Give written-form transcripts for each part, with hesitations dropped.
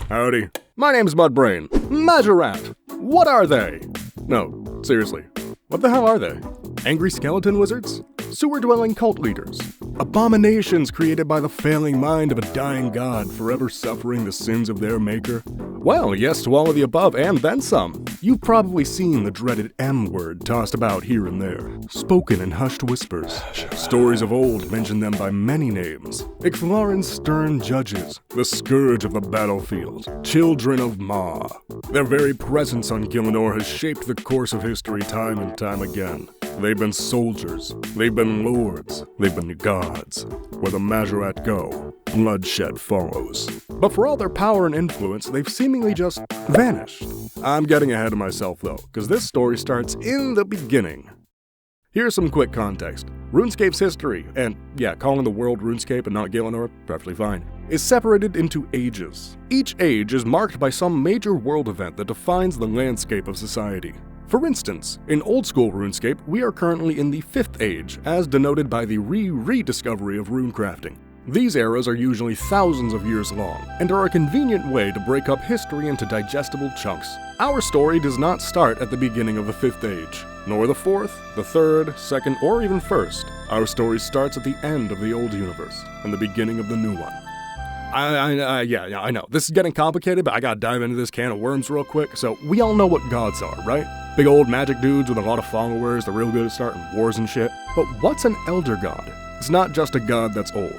Howdy. My name's Mudbrain. Mahjarrat. What are they? No, seriously. What the hell are they? Angry skeleton wizards? Sewer-dwelling cult leaders? Abominations created by the failing mind of a dying god forever suffering the sins of their maker? Well, yes to all of the above and then some. You've probably seen the dreaded M-word tossed about here and there, spoken in hushed whispers. Stories of old mention them by many names. Ixalan's stern judges, the scourge of the battlefield, children of Ma. Their very presence on Gielinor has shaped the course of history time and time again. They've been soldiers, they've been lords, they've been gods. Where the Mahjarrat go, bloodshed follows. But for all their power and influence, they've seemingly just vanished. I'm getting ahead of myself though, because this story starts in the beginning. Here's some quick context. Runescape's history, and yeah, calling the world Runescape and not Gielinor, perfectly fine, is separated into ages. Each age is marked by some major world event that defines the landscape of society. For instance, in old-school RuneScape, we are currently in the 5th Age, as denoted by the rediscovery of runecrafting. These eras are usually thousands of years long, and are a convenient way to break up history into digestible chunks. Our story does not start at the beginning of the 5th Age, nor the 4th, the 3rd, 2nd, or even 1st. Our story starts at the end of the old universe, and the beginning of the new one. Yeah, I know. This is getting complicated, but I gotta dive into this can of worms real quick. So, we all know what gods are, right? Big old magic dudes with a lot of followers, they're real good at starting wars and shit. But what's an elder god? It's not just a god that's old.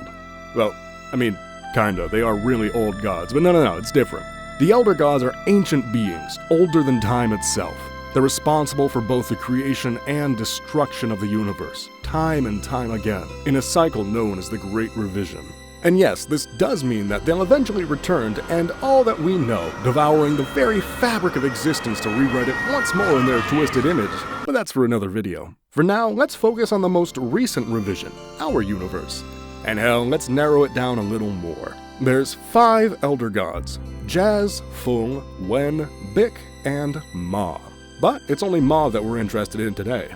Well, I mean, kinda. They are really old gods, but no, it's different. The elder gods are ancient beings, older than time itself. They're responsible for both the creation and destruction of the universe, time and time again, in a cycle known as the Great Revision. And yes, this does mean that they'll eventually return to end all that we know, devouring the very fabric of existence to rewrite it once more in their twisted image, but that's for another video. For now, let's focus on the most recent revision, our universe. And hell, let's narrow it down a little more. There's 5 elder gods: Jazz, Fung, Wen, Bik, and Ma. But it's only Ma that we're interested in today.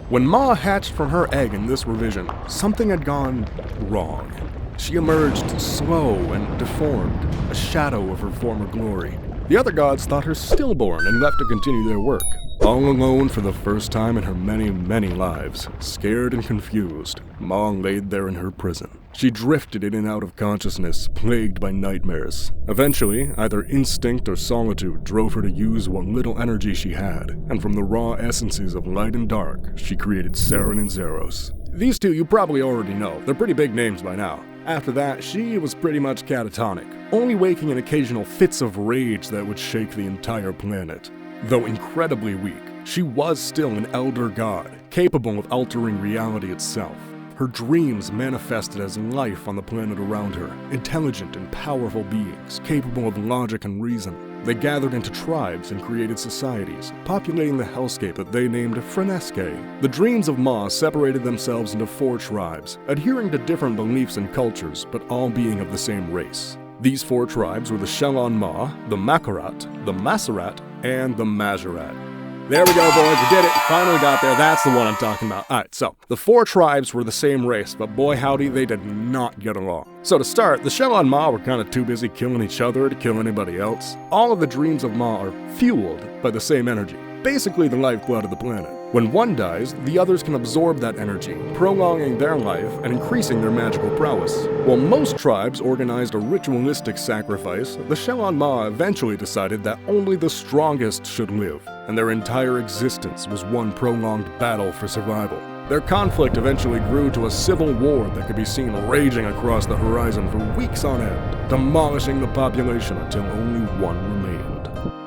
When Ma hatched from her egg in this revision, something had gone wrong. She emerged slow and deformed, a shadow of her former glory. The other gods thought her stillborn and left to continue their work. All alone for the first time in her many lives, scared and confused, Ma laid there in her prison. She drifted in and out of consciousness, plagued by nightmares. Eventually, either instinct or solitude drove her to use what little energy she had, and from the raw essences of light and dark, she created Saren and Zeros. These two you probably already know, they're pretty big names by now. After that, she was pretty much catatonic, only waking in occasional fits of rage that would shake the entire planet. Though incredibly weak, she was still an elder god, capable of altering reality itself. Her dreams manifested as life on the planet around her, intelligent and powerful beings, capable of logic and reason. They gathered into tribes and created societies, populating the hellscape that they named Freneskae. The dreams of Ma separated themselves into 4 tribes, adhering to different beliefs and cultures, but all being of the same race. These 4 tribes were the Shelon Ma, the Mahjarrat, the Mahjarrat, and the Mahjarrat. There we go, boys, we did it, finally got there, that's the one I'm talking about. Alright, so, the 4 tribes were the same race, but boy howdy, they did not get along. So to start, the Shelon Ma were kinda too busy killing each other to kill anybody else. All of the dreams of Ma are fueled by the same energy, basically the lifeblood of the planet. When one dies, the others can absorb that energy, prolonging their life and increasing their magical prowess. While most tribes organized a ritualistic sacrifice, the Shelon Ma eventually decided that only the strongest should live, and their entire existence was one prolonged battle for survival. Their conflict eventually grew to a civil war that could be seen raging across the horizon for weeks on end, demolishing the population until only one remained.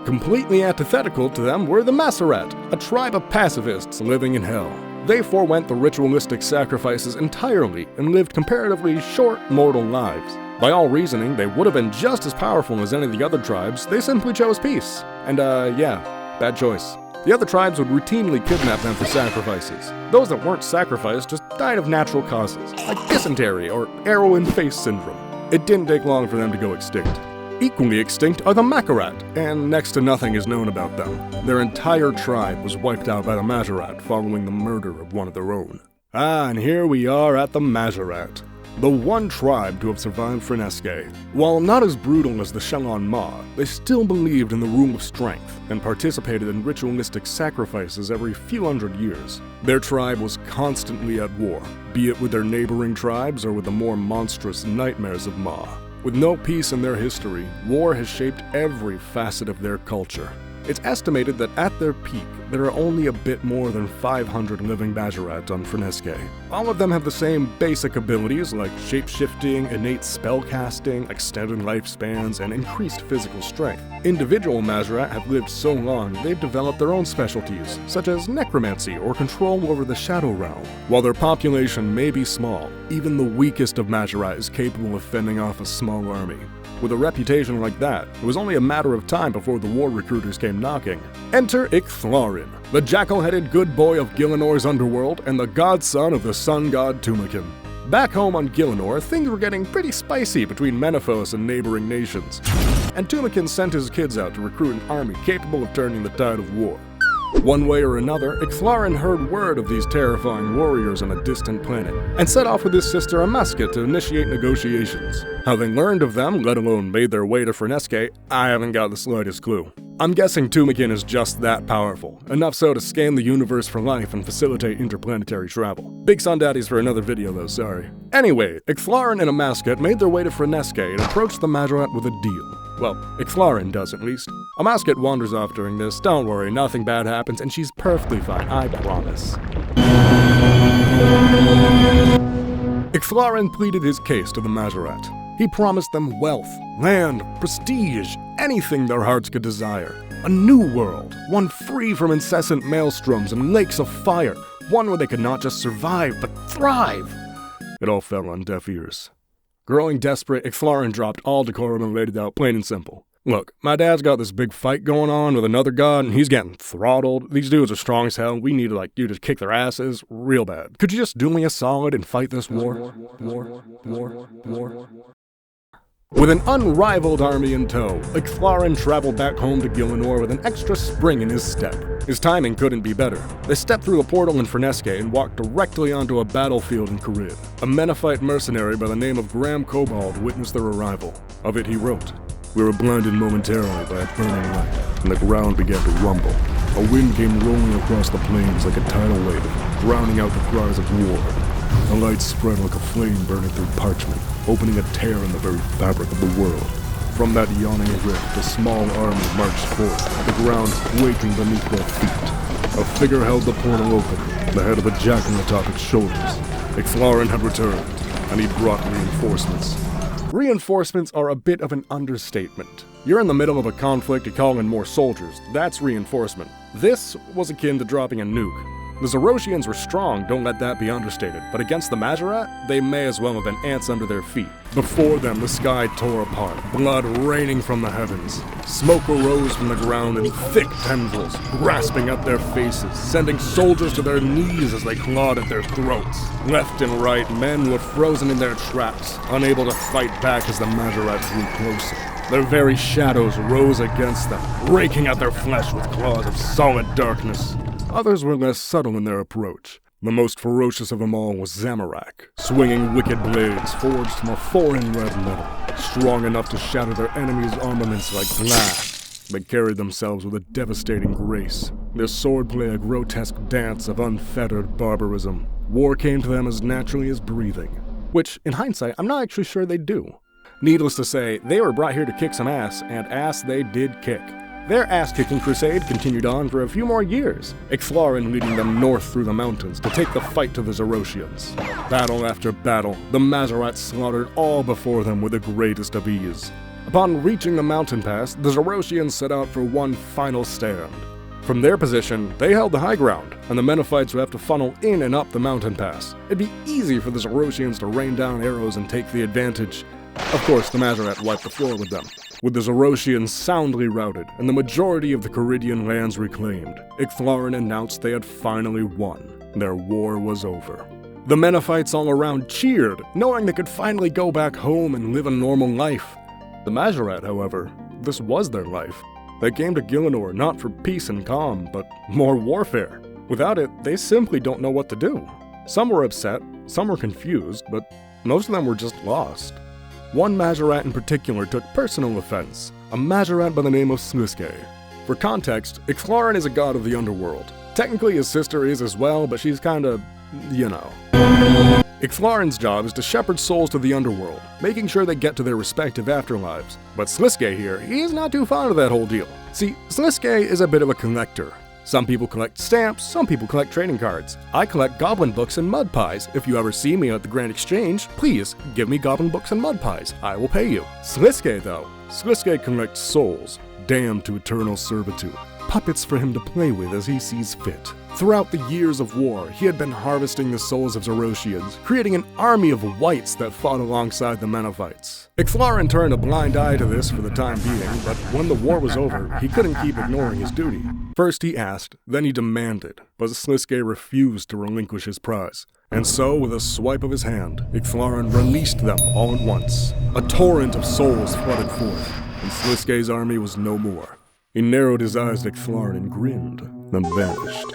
Completely antithetical to them were the Mahjarrat, a tribe of pacifists living in hell. They forewent the ritualistic sacrifices entirely and lived comparatively short mortal lives. By all reasoning, they would have been just as powerful as any of the other tribes, they simply chose peace. And yeah, bad choice. The other tribes would routinely kidnap them for sacrifices. Those that weren't sacrificed just died of natural causes, like dysentery or arrow-in-face syndrome. It didn't take long for them to go extinct. Equally extinct are the Mahjarrat, and next to nothing is known about them. Their entire tribe was wiped out by the Mahjarrat following the murder of one of their own. And here we are at the Mahjarrat. the one tribe to have survived Freneskae. While not as brutal as the Shelon Ma, they still believed in the rule of strength and participated in ritualistic sacrifices every few hundred years. Their tribe was constantly at war, be it with their neighboring tribes or with the more monstrous nightmares of Ma. With no peace in their history, war has shaped every facet of their culture. It's estimated that at their peak, there are only a bit more than 500 living Mahjarrat on Freneskae. All of them have the same basic abilities like shape-shifting, innate spellcasting, extended lifespans, and increased physical strength. Individual Mahjarrat have lived so long, they've developed their own specialties, such as necromancy or control over the Shadow Realm. While their population may be small, even the weakest of Mahjarrat is capable of fending off a small army. With a reputation like that, it was only a matter of time before the war recruiters came knocking. Enter Eight, the jackal-headed good boy of Gielinor's underworld and the godson of the sun god Kamakeen. Back home on Gielinor, things were getting pretty spicy between Menaphos and neighboring nations, and Kamakeen sent his kids out to recruit an army capable of turning the tide of war. One way or another, Eight heard word of these terrifying warriors on a distant planet, and set off with his sister Amaska to initiate negotiations. How they learned of them, let alone made their way to Freneskae, I haven't got the slightest clue. I'm guessing Kamakeen is just that powerful, enough so to scan the universe for life and facilitate interplanetary travel. Big Sun Daddies for another video though, sorry. Anyway, Eight and Amaska made their way to Freneskae and approached the Mahjarrat with a deal. Well, Eight does at least. Amaska wanders off during this, don't worry, nothing bad happens, and she's perfectly fine, I promise. Eight pleaded his case to the Mahjarrat. He promised them wealth, land, prestige, anything their hearts could desire. A new world, one free from incessant maelstroms and lakes of fire, one where they could not just survive, but thrive. It all fell on deaf ears. Growing desperate, Eight dropped all decorum and laid it out plain and simple. Look, my dad's got this big fight going on with another god, and he's getting throttled. These dudes are strong as hell. We need you to kick their asses real bad. Could you just do me a solid and fight this war? With an unrivaled army in tow, Eight traveled back home to Gielinor with an extra spring in his step. His timing couldn't be better. They stepped through a portal in Freneskae and walked directly onto a battlefield in Korid. A Menaphite mercenary by the name of Graham Cobalt witnessed their arrival. Of it he wrote, "We were blinded momentarily by a burning light, and the ground began to rumble. A wind came rolling across the plains like a tidal wave, drowning out the cries of war. The light spread like a flame burning through parchment, opening a tear in the very fabric of the world. From that yawning rift, a small army marched forth, the ground quaking beneath their feet. A figure held the portal open, the head of a jackal atop its shoulders. Eight had returned, and he brought reinforcements." Reinforcements are a bit of an understatement. You're in the middle of a conflict, you call in more soldiers. That's reinforcement. This was akin to dropping a nuke. The Zerosians were strong, don't let that be understated, but against the Mahjarrat, they may as well have been ants under their feet. Before them, the sky tore apart, blood raining from the heavens. Smoke arose from the ground in thick tendrils, grasping at their faces, sending soldiers to their knees as they clawed at their throats. Left and right, men were frozen in their tracks, unable to fight back as the Mahjarrat drew closer. Their very shadows rose against them, raking at their flesh with claws of solid darkness. Others were less subtle in their approach. The most ferocious of them all was Zamorak, swinging wicked blades forged from a foreign red metal, strong enough to shatter their enemies' armaments like glass. They carried themselves with a devastating grace, their swordplay a grotesque dance of unfettered barbarism. War came to them as naturally as breathing, which, in hindsight, I'm not actually sure they do. Needless to say, they were brought here to kick some ass, and ass they did kick. Their ass-kicking crusade continued on for a few more years, Eight leading them north through the mountains to take the fight to the Zerosians. Battle after battle, the Mahjarrat slaughtered all before them with the greatest of ease. Upon reaching the mountain pass, the Zerosians set out for one final stand. From their position, they held the high ground, and the Menaphites would have to funnel in and up the mountain pass. It'd be easy for the Zerosians to rain down arrows and take the advantage. Of course, the Mahjarrat wiped the floor with them. With the Zerosians soundly routed and the majority of the Koridian lands reclaimed, Eight announced they had finally won. Their war was over. The Menaphites all around cheered, knowing they could finally go back home and live a normal life. The Mahjarrat, however, this was their life. They came to Gielinor not for peace and calm, but more warfare. Without it, they simply don't know what to do. Some were upset, some were confused, but Most of them were just lost. One Mahjarrat in particular took personal offense, a Mahjarrat by the name of Sliske. For context, Ixlarin is a god of the underworld. Technically his sister is as well, but she's kinda, you know. Ixlarin's job is to shepherd souls to the underworld, making sure they get to their respective afterlives. But Sliske here, he is not too fond of that whole deal. See, Sliske is a bit of a collector. Some people collect stamps, some people collect trading cards. I collect goblin books and mud pies. If you ever see me at the Grand Exchange, please give me goblin books and mud pies. I will pay you. Sliske though, Sliske collects souls, damned to eternal servitude. Puppets for him to play with as he sees fit. Throughout the years of war, he had been harvesting the souls of Zerosians, creating an army of wights that fought alongside the Menophites. Ixlarin turned a blind eye to this for the time being, but when the war was over, he couldn't keep ignoring his duty. First he asked, then he demanded, but Sliske refused to relinquish his prize. And so, with a swipe of his hand, Ixlarin released them all at once. A torrent of souls flooded forth, and Sliske's army was no more. He narrowed his eyes at Ixlarin and grinned, then vanished.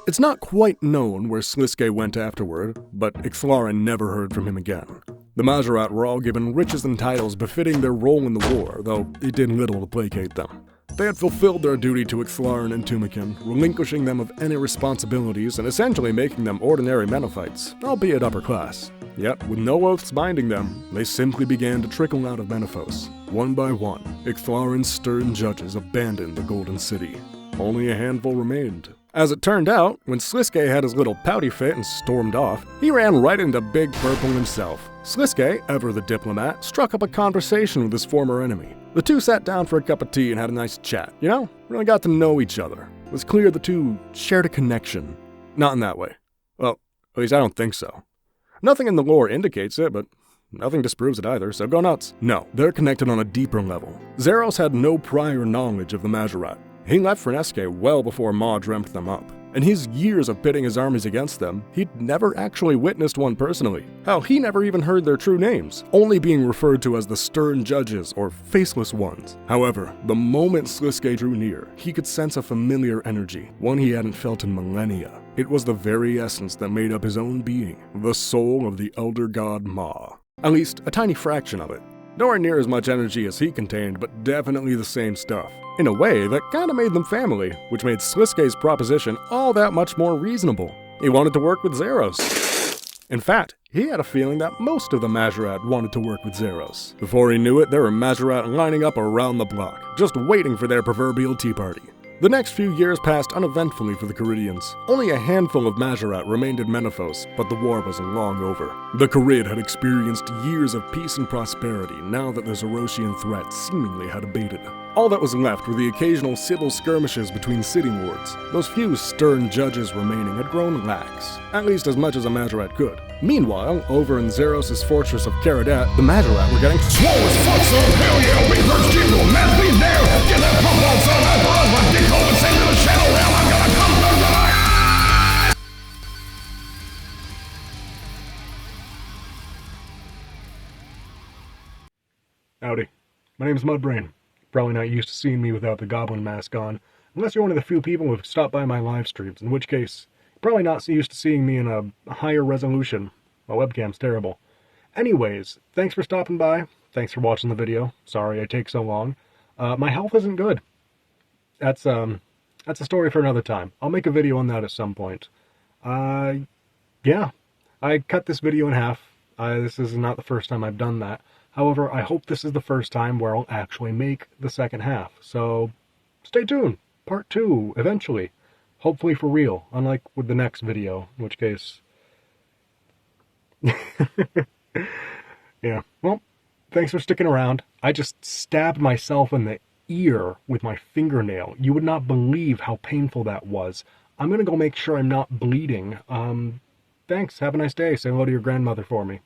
It's not quite known where Sliske went afterward, but Ixlarin never heard from him again. The Mahjarrat were all given riches and titles befitting their role in the war, though it did little to placate them. They had fulfilled their duty to Ixlarin and Kamakeen, relinquishing them of any responsibilities and essentially making them ordinary Menophites, albeit upper class. Yet, with no oaths binding them, they simply began to trickle out of Menaphos. One by one, Ixlarin's stern judges abandoned the Golden City. Only a handful remained. As it turned out, when Sliske had his little pouty fit and stormed off, he ran right into Big Purple himself. Sliske, ever the diplomat, struck up a conversation with his former enemy. The two sat down for a cup of tea and had a nice chat, you know? Really got to know each other. It was clear the two shared a connection. Not in that way. Well, at least I don't think so. Nothing in the lore indicates it, but nothing disproves it either, so go nuts. No, they're connected on a deeper level. Zeros had no prior knowledge of the Mahjarrat. He left Freneskae well before Ma dreamt them up. In his years of pitting his armies against them, he'd never actually witnessed one personally. Hell, he never even heard their true names, only being referred to as the Stern Judges or Faceless Ones. However, the moment Sliske drew near, he could sense a familiar energy, one he hadn't felt in millennia. It was the very essence that made up his own being, the soul of the elder god Ma. At least, a tiny fraction of it. Nowhere near as much energy as he contained, but definitely the same stuff. In a way that kinda made them family, which made Sliske's proposition all that much more reasonable. He wanted to work with Zeros. In fact, he had a feeling that most of the Mahjarrat wanted to work with Zeros. Before he knew it, there were Mahjarrat lining up around the block, just waiting for their proverbial tea party. The next few years passed uneventfully for the Caridians. Only a handful of Mahjarrat remained in Menaphos, but the war was long over. The Carid had experienced years of peace and prosperity now that the Zerosian threat seemingly had abated. All that was left were the occasional civil skirmishes between city lords. Those few stern judges remaining had grown lax, at least as much as a Mahjarrat could. Meanwhile, over in Zeros' fortress of Karadat, the Mahjarrat were getting swole as fuck, so hell yeah, we thirsty to a man, please dare, get that pump on some that buzz, my dick hole and send to the shadow realm, I'm gonna come to the Howdy, my name's Mudbrain. Probably not used to seeing me without the goblin mask on, unless you're one of the few people who've stopped by my live streams, in which case, you're probably not used to seeing me in a higher resolution. My webcam's terrible. Anyways, thanks for stopping by, thanks for watching the video, sorry I take so long. My health isn't good. That's a story for another time. I'll make a video on that at some point. Yeah, I cut this video in half. This is not the first time I've done that. However, I hope this is the first time where I'll actually make the second half. So, stay tuned. Part 2, eventually. Hopefully for real, unlike with the next video, in which case... Yeah, well, thanks for sticking around. I just stabbed myself in the ear with my fingernail. You would not believe how painful that was. I'm gonna go make sure I'm not bleeding. Thanks, have a nice day. Say hello to your grandmother for me.